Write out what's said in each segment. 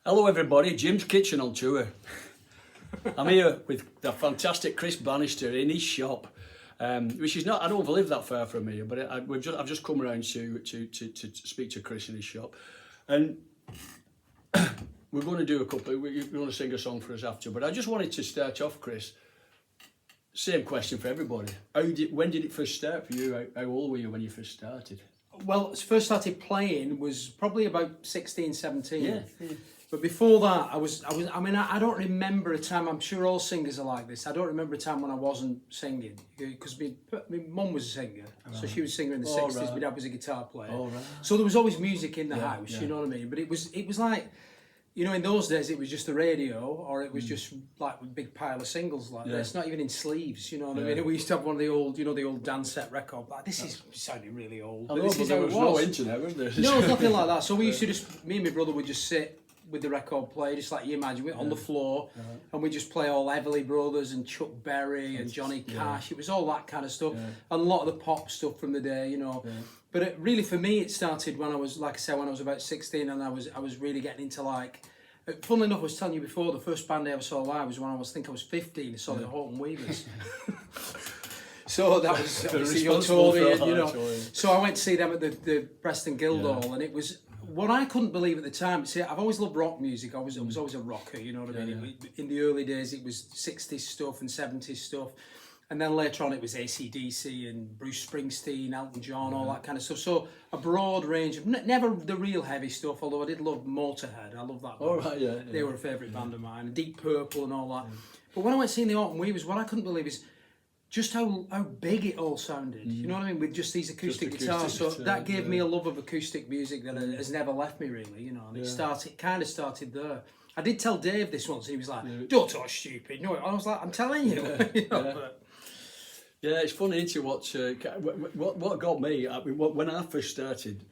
Hello everybody, Jim's Kitchen on tour. I'm here with the fantastic Chris Bannister in his shop, which is not, I don't live that far from here, but I've just come around to speak to Chris in his shop. And we're going to do we're going to sing a song for us after, but I just wanted to start off, Chris, same question for everybody. When did it first start for you? How old were you when you first started? Well, first started playing was probably about 16, 17. Yeah. But before that, I don't remember a time, I'm sure all singers are like this, I don't remember a time when I wasn't singing. Because my mum was a singer, so she was a singer in the 60s, right. my dad was a guitar player. Oh, right. So there was always music in the house, you know what I mean? But it was like, you know, in those days it was just the radio, or it was just like a big pile of singles like this, not even in sleeves, you know what I mean? We used to have one of the old, you know, the old dance set record. Like, this is sounding really old. I know, this but is there how was it no internet, was there? No, it's nothing like that. So we used to just, me and my brother would just sit with the record player, just like you imagine, on the floor, and we just play all Everly Brothers and Chuck Berry and Johnny Cash. It was all that kind of stuff, and a lot of the pop stuff from the day, you know. But it, really, for me, it started when I was, like I said, when I was about 16, and I was really getting into, like, funnily enough, I was telling you before, the first band I ever saw live was when I was 15. I saw the Horton Weavers. So that was obviously your Tory, you know. So I went to see them at the Preston Guildhall, and it was what I couldn't believe at the time. See, I've always loved rock music. I was always a rocker, you know what I mean. In the early days, it was 60s stuff and 70s stuff, and then later on, it was AC/DC and Bruce Springsteen, Elton John, all that kind of stuff. So a broad range of never the real heavy stuff. Although I did love Motorhead. I love that. Oh, right, yeah. They were a favourite band of mine. Deep Purple and all that. But when I went seeing the Horton Weavers, what I couldn't believe is just how big it all sounded, you know what I mean, with just these acoustic guitars. So that gave me a love of acoustic music that has never left me, really, you know. And it kind of started there. I did tell Dave this once, and he was like, "Don't talk stupid." No, I was like, "I'm telling you." You know, but yeah, it's funny, isn't it? What got me, when I first started,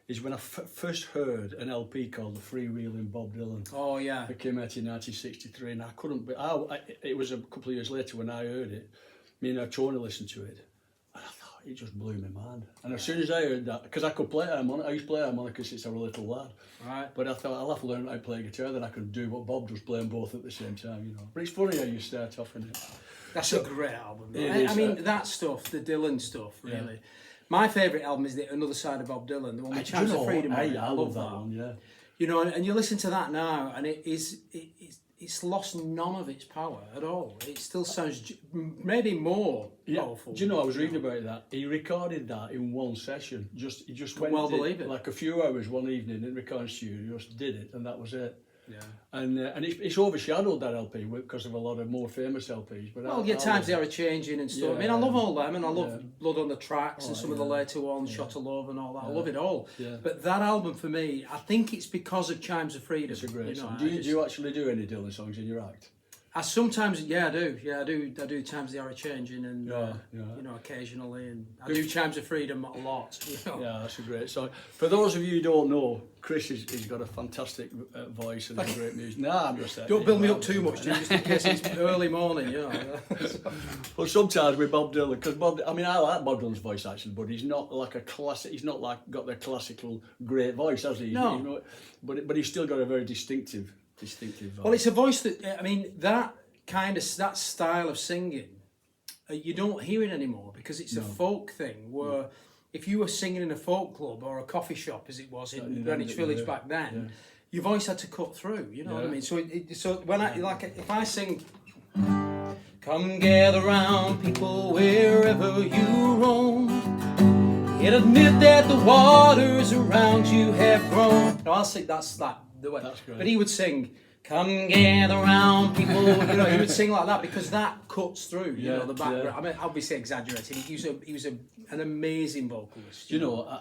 is when I first heard an LP called The Freewheeling Bob Dylan. Oh yeah. It came out in 1963, and I couldn't. It was a couple of years later when I heard it. Me and Tony listened to it, and I thought it just blew my mind. And as soon as I heard that, because I could play harmonica, I used to play harmonica since I was a little lad. Right. But I thought I'll have to learn how to play guitar, then I could do what Bob does, play them both at the same time, you know. But it's funny how you start off in it. That's a great album. I mean, that stuff, the Dylan stuff, really. Yeah. My favourite album is Another Side of Bob Dylan, the one with Chance of Freedom. I love that one, yeah. You know, and you listen to that now, and it's lost none of its power at all. It still sounds maybe more powerful. Do you know, I was reading about that. He recorded that in one session. He just went believe it. Like a few hours one evening in the recording studio, just did it, and that was it. Yeah. And it's overshadowed, that LP, because of a lot of more famous LPs. But times they are changing and stuff. I mean, I love all them, and I love Blood on the Tracks and some of the later ones, Shot of Love and all that. I love it all. Yeah. But that album for me, I think it's because of Chimes of Freedom. It's a great song. Do you actually do any Dylan songs in your act? I sometimes, I do. I do Times They Are Changing, and you know, occasionally, and I do Chimes of Freedom a lot. You know? Yeah, that's a great song. For those of you who don't know, Chris he's got a fantastic voice and great music. Nah, I'm just saying. Don't build me up too much, Jim, just in case it's early morning, you know. Well, sometimes with Bob Dylan, because I like Bob Dylan's voice actually, but he's not like a classic. He's not like got the classical great voice, has he? No. You know, but he's still got a very distinctive voice. Well, it's a voice that, I mean, that style of singing, you don't hear it anymore, because it's a folk thing where if you were singing in a folk club or a coffee shop, as it was in Greenwich Village back then, your voice had to cut through, you know what I mean? So when if I sing, come gather round people wherever you roam, yet admit that the waters around you have grown. No, I'll sing, that's the way. That's great. But he would sing, come gather round people, you know, he would sing like that, because that cuts through, you know, the background. Yeah. I mean, obviously exaggerated. He was an amazing vocalist. You know,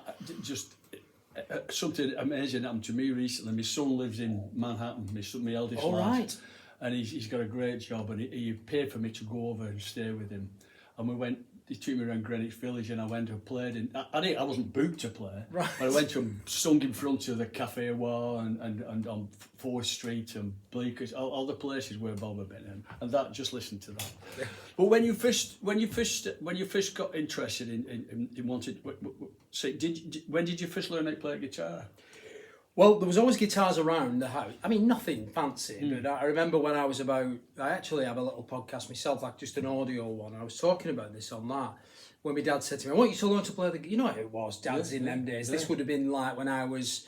something amazing happened to me recently. My son lives in Manhattan, my eldest lad. Right. And he's got a great job, and he paid for me to go over and stay with him. And he took me around Greenwich Village, and I went and played. And I wasn't booked to play, right. But I went to sung in front of the Cafe War and on 4th Street and Bleakers, all the places where Bob had been in, and that, just listen to that. But when you first got interested in wanting, when did you first learn how to play guitar? Well, there was always guitars around the house. I mean, nothing fancy, but I remember when I was about... I actually have a little podcast myself, like just an audio one. I was talking about this on that, when my dad said to me, I want you to learn to play the... You know how it was, dads in them days. This would have been like when I was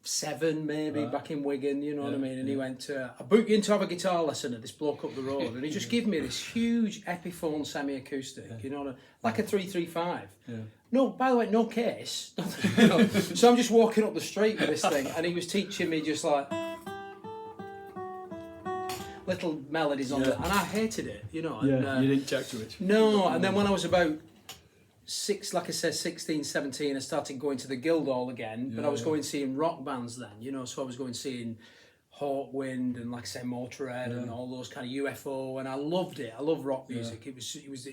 7, maybe, back in Wigan, you know what I mean? And he went, I booked you in to have a guitar lesson at this bloke up the road. And he just gave me this huge Epiphone semi-acoustic, you know, like a 335. Yeah. No, by the way, no case. You know, so I'm just walking up the street with this thing, and he was teaching me just like little melodies on it, and I hated it, you know. And, you didn't take to it. No, and then when I was about 16, 17, I started going to the Guildhall again, but I was going seeing rock bands then, you know, so I was going seeing Hawkwind and, like I say, Motorhead and all those kind of UFO, and I loved it. I love rock music. It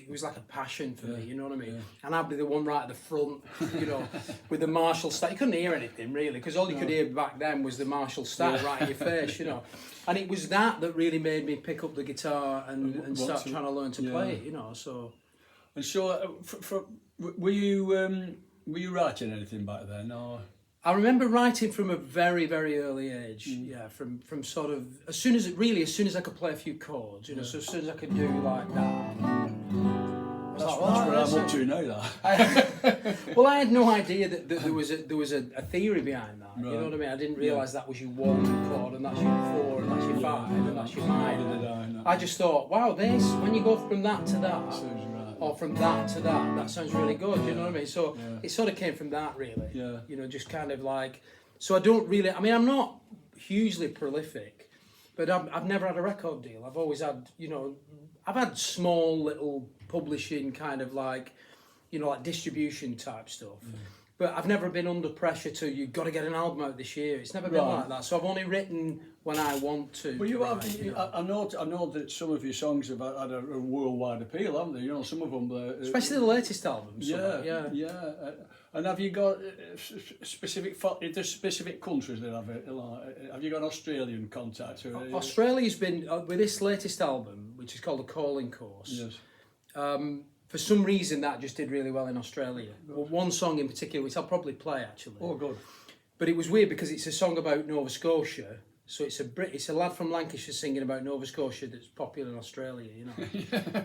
was like a passion for me, you know what I mean? And I'd be the one right at the front, you know, with the Marshall stat. You couldn't hear anything really, because all you could hear back then was the Marshall stat right in your face, you know. And it was that really made me pick up the guitar and start trying to learn to play it, you know. So. And so, were you writing anything back then, or? I remember writing from a very, very early age. From sort of as soon as I could play a few chords, you know. So as soon as I could do like that. That's where I'm up to now. That. Well, I had no idea that there was a theory behind that. Right. You know what I mean? I didn't realise that was your 1 chord, and that's your 4, and that's your 5, and that's your minor. I just thought, wow, this when you go from that to that. Or from that to that sounds really good, you know what I mean? So it sort of came from that, really. Yeah. You know, just kind of like... So I don't really... I mean, I'm not hugely prolific, but I've never had a record deal. I've always had, you know... I've had small little publishing kind of like, you know, like distribution type stuff. But I've never been under pressure to, you've got to get an album out this year. It's never been like that. So I've only written when I want to. Well, you have. You know. I know that some of your songs have had a worldwide appeal, haven't they? You know, some of them. Especially the latest albums. Yeah. And have you got specific countries that have it? Have you got Australian contacts? Australia's been with this latest album, which is called The Calling Course. Yes. For some reason, that just did really well in Australia. Well, one song in particular, which I'll probably play actually. Oh, good. But it was weird because it's a song about Nova Scotia. So it's a lad from Lancashire singing about Nova Scotia that's popular in Australia, you know.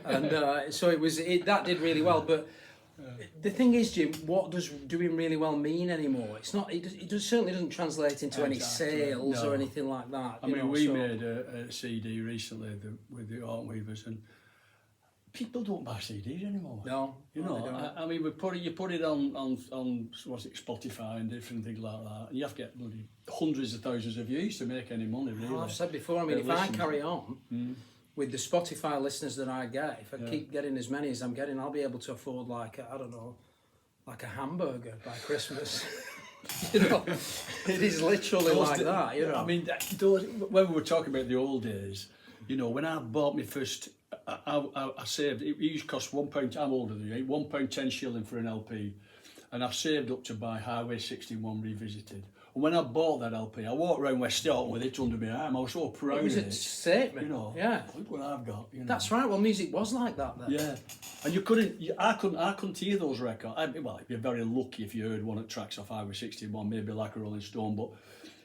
And so that did really well. But the thing is, Jim, what does doing really well mean anymore? It's not. It certainly doesn't translate into any sales or anything like that. I mean, we made a CD recently with the Art Weavers, and people don't buy CDs anymore. No, you know. I mean, you put it on what's it, Spotify and different things like that, and you have to get bloody hundreds of thousands of views to make any money. Really, I've said before. I mean, if I carry on with the Spotify listeners that I get, if I keep getting as many as I'm getting, I'll be able to afford like a hamburger by Christmas. You know, it is literally like that. You know, I mean, when we were talking about the old days, you know, when I bought my first. I saved, it used to cost £1, I'm older than you, £1.10 for an LP, and I've saved up to buy Highway 61 Revisited. And when I bought that LP, I walked around West Stark with it under my arm. I was so proud of it. It was a statement, you know. Yeah. Look what I've got. You know. That's right. Well, music was like that then. Yeah, and I couldn't hear those records. Well, you're very lucky if you heard one of the tracks off Highway 61, maybe like a Rolling Stone, but.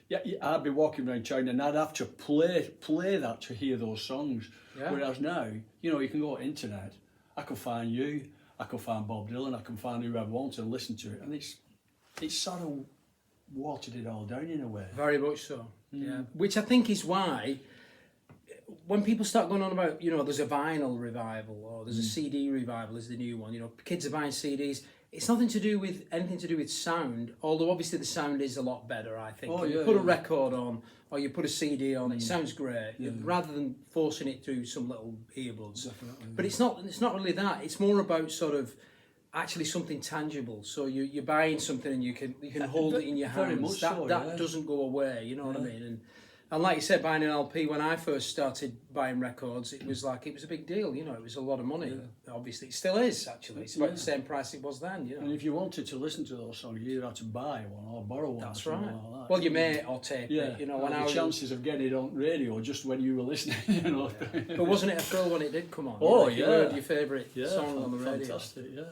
Yeah, I'd be walking around China and I'd have to play that to hear those songs. Yeah. Whereas now, you know, you can go on internet, I can find you, I can find Bob Dylan, I can find whoever wants and listen to it, and it's sort of watered it all down in a way. Very much so. Yeah. Which I think is why when people start going on about, you know, there's a vinyl revival or there's a CD revival is the new one, you know, kids are buying CDs. It's anything to do with sound, although obviously the sound is a lot better, I think. You put a record on or you put a CD on, it sounds great, rather than forcing it through some little earbuds. Definitely. But it's not really that. It's more about sort of actually something tangible. So you're buying something and you can hold it in your hands. Very much that doesn't go away, you know what I mean? And like you said, buying an LP, when I first started buying records, it was a big deal, you know, it was a lot of money. Yeah. Obviously, it still is, actually. It's about the same price it was then, you know. And if you wanted to listen to those songs, you either had to buy one or borrow one. That's right. Like that. Well, you may or tape it, you know. When the chances of getting it on radio just when you were listening, you know. Yeah. But wasn't it a thrill when it did come on? Oh, you heard your favourite song on the radio. Fantastic, yeah.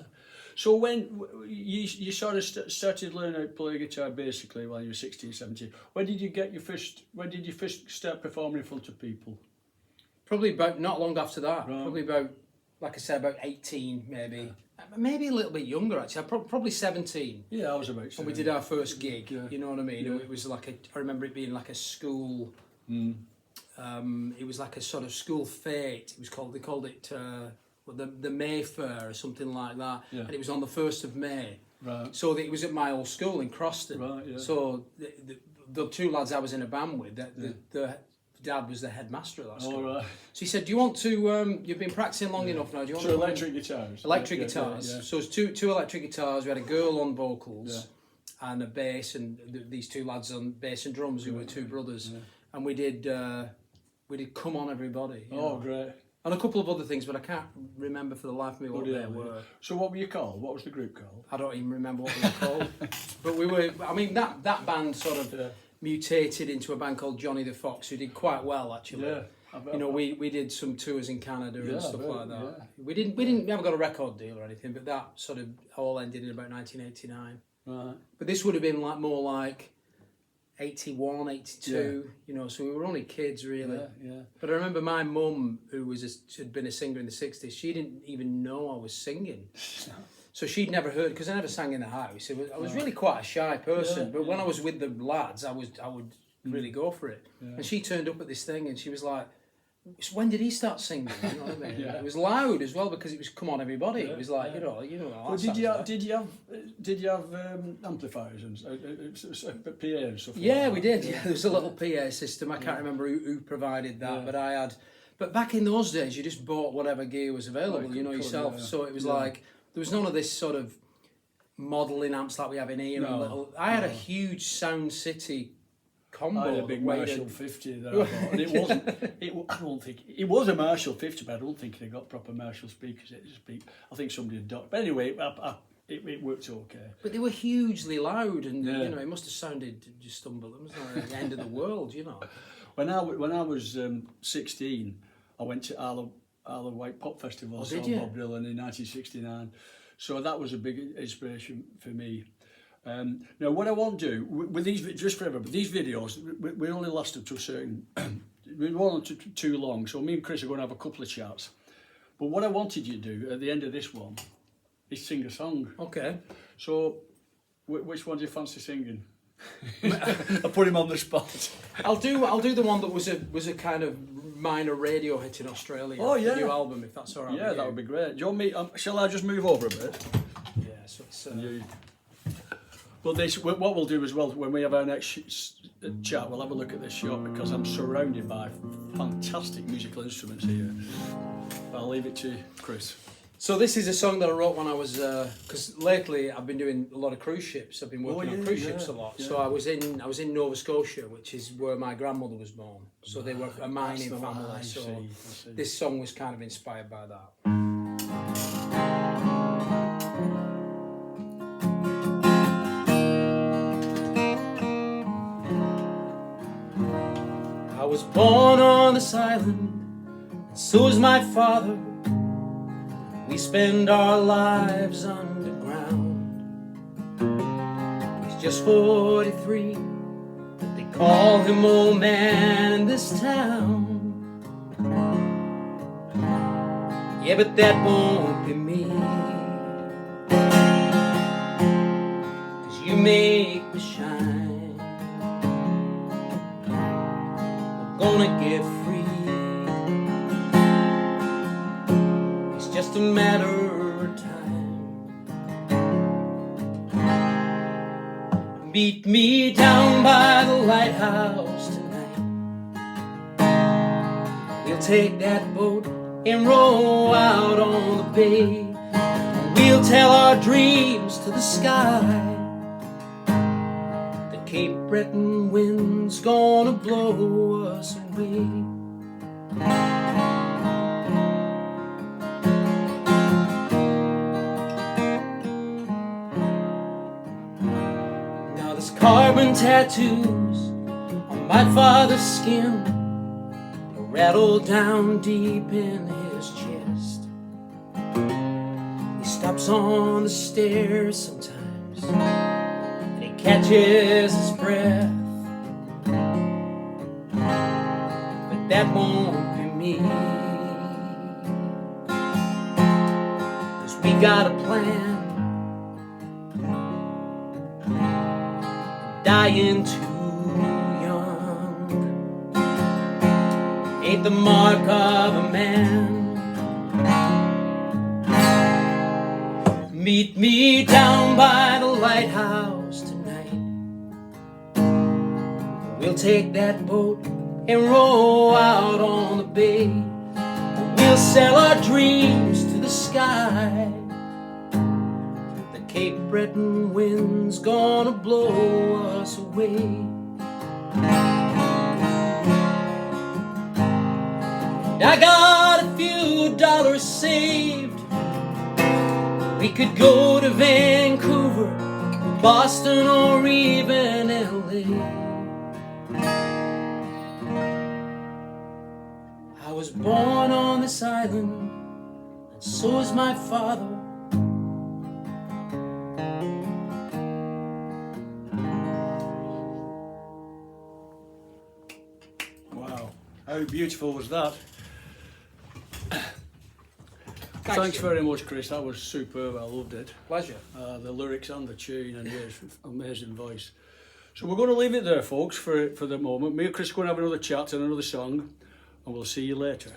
So when you sort of started learning how to play guitar basically when you were 16, 17, when did you first start performing in front of people? Probably about not long after that. Right. Probably about, like I said, about 18 maybe. Yeah. Maybe a little bit younger actually. Probably 17. Yeah, I was about 17. When we did our first gig, yeah. you know what I mean? Yeah. It was like I remember it being like a school. It was like a sort of school fete. It was called. They called it the Mayfair or something like that. Yeah. And it was on the 1st of May. Right. So it was at my old school in Croston. Right. Yeah. So the two lads I was in a band with, the dad was the headmaster of that school. All right. So he said, "Do you want to? You've been practicing long enough now. Do you want so to electric guitars? Electric guitars. Yeah. So it's two electric guitars. We had a girl on vocals and a bass, and these two lads on bass and drums who were two brothers. Yeah. And we did "Come On Everybody." Oh, know? Great. And a couple of other things, but I can't remember for the life of me what they were. So what were you called? What was the group called? I don't even remember what we were called. But we were. I mean, that band sort of mutated into a band called Johnny the Fox, who did quite well actually. Yeah. You know, we did some tours in Canada and stuff like that. Yeah. We never got a record deal or anything, but that sort of all ended in about 1989. Right. But this would have been more like 81, 82, you know, so we were only kids really. Yeah. But I remember my mum, who had been a singer in the 60s, she didn't even know I was singing. So she'd never heard, because I never sang in the house. I was really quite a shy person, but when I was with the lads, I would really go for it. Yeah. And she turned up at this thing and she was like, "When did he start singing?" You know what I mean? It was loud as well because it was "Come On Everybody." It was like, you know. Well, did you have amplifiers and PA and stuff? Yeah, we did. Yeah, there was a little PA system. I can't remember who provided that, but I had. But back in those days, you just bought whatever gear was available, yourself. Yeah. So it was like there was none of this sort of modelling amps like we have in here. No, I had a huge Sound City combo. I had a big Marshall 50 that I bought, and it wasn't. I don't think it was a Marshall 50, but I don't think it got proper Marshall speakers. I think somebody had docked. But anyway, it worked okay. But they were hugely loud, and it must have sounded just unbelievable. It was like the end of the world, you know. When I was 16, I went to Isle of Wight Pop Festival. Saw Bob Dylan in 1969. So that was a big inspiration for me. Now, what I want to do with these, just for everybody, these videos, we only last up to a certain, we won't too long, so me and Chris are going to have a couple of chats. But what I wanted you to do at the end of this one is sing a song. Okay. So, which one do you fancy singing? I put him on the spot. I'll do the one that was a kind of minor radio hit in Australia. Oh yeah. The new album, if that's all right. Yeah, that would be great. Do you want me? Shall I just move over a bit? Yeah. So it's. Well, what we'll do as well, when we have our next chat, we'll have a look at this shop because I'm surrounded by fantastic musical instruments here. I'll leave it to Chris. So this is a song that I wrote when I was, because lately I've been doing a lot of cruise ships. I've been working on cruise ships a lot. Yeah. So I was in Nova Scotia, which is where my grandmother was born. So they were a mining family. So this song was kind of inspired by that. I was born on this island, and so is my father. We spend our lives underground. He's just 43, but they call him old man in this town. Yeah, but that won't be me, 'cause you make me shine. Gonna get free. It's just a matter of time. Meet me down by the lighthouse tonight. We'll take that boat and row out on the bay. We'll tell our dreams to the sky. Cape Breton wind's gonna blow us away. Now there's carbon tattoos on my father's skin, rattled down deep in his chest. He stopped trips on the stairs sometimes, and he catches his breath. But that won't be me, 'cause we got a plan. Dying too young ain't the mark of a man. Meet me down by the lighthouse tonight. We'll take that boat and row out on the bay. We'll sell our dreams to the sky. The Cape Breton wind's gonna blow us away. I got a few dollars saved. We could go to Vancouver, Boston, or even LA. I was born on this island, and so is my father. Wow, how beautiful was that? Thanks very much, Chris. That was superb. I loved it. Pleasure. The lyrics and the tune and his amazing voice. So we're going to leave it there, folks, for the moment. Me and Chris are going to have another chat and another song, and we'll see you later.